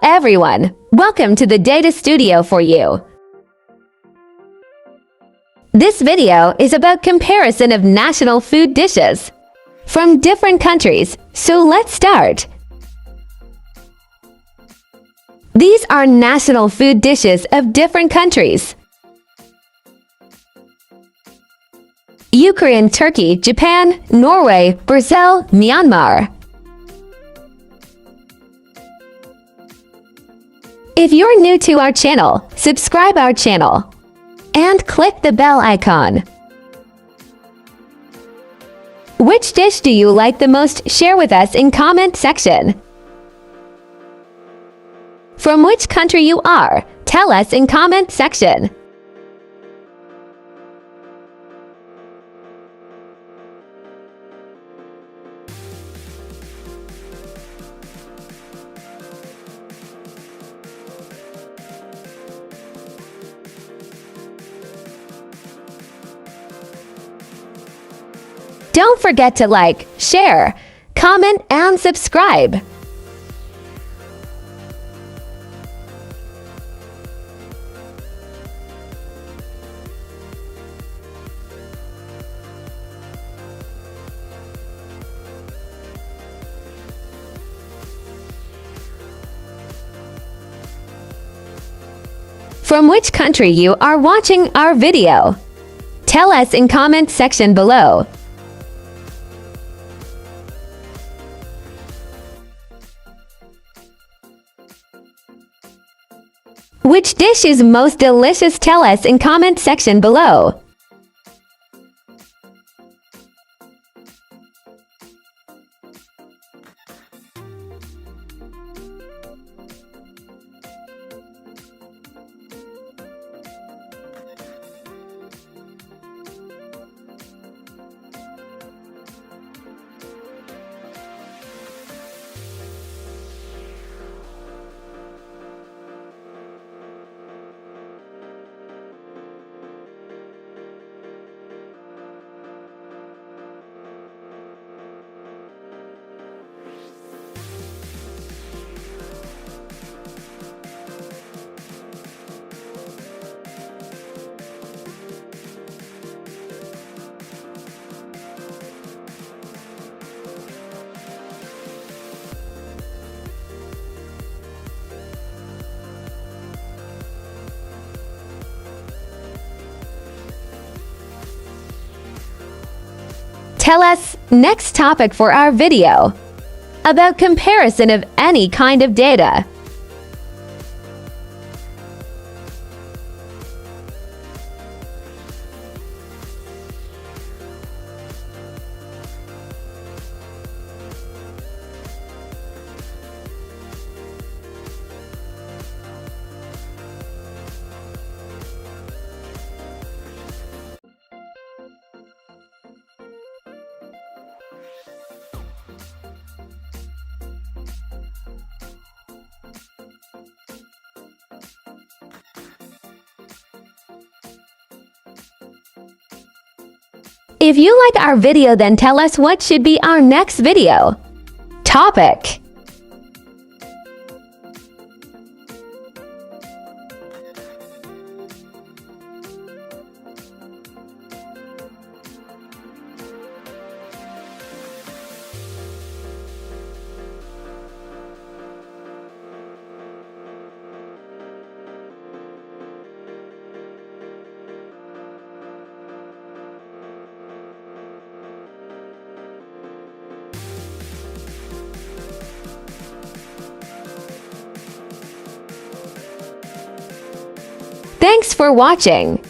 everyone, welcome to the Data Studio4U. This video is about comparison of national food dishes from different countries, so let's start. These are national food dishes of different countries. Ukraine, Turkey, Japan, Norway, Brazil, Myanmar. If you're new to our channel, subscribe our channel and click the bell icon. Which dish do you like the most? Share with us in comment section. From which country you are, tell us in comment section. Don't forget to like, share, comment, and subscribe. From which country you are watching our video? Tell us in comment section below. Which dish is most delicious? Tell us in comment section below. Tell us next topic for our video about comparison of any kind of data. If you like our video, then tell us what should be our next video topic. Thanks for watching.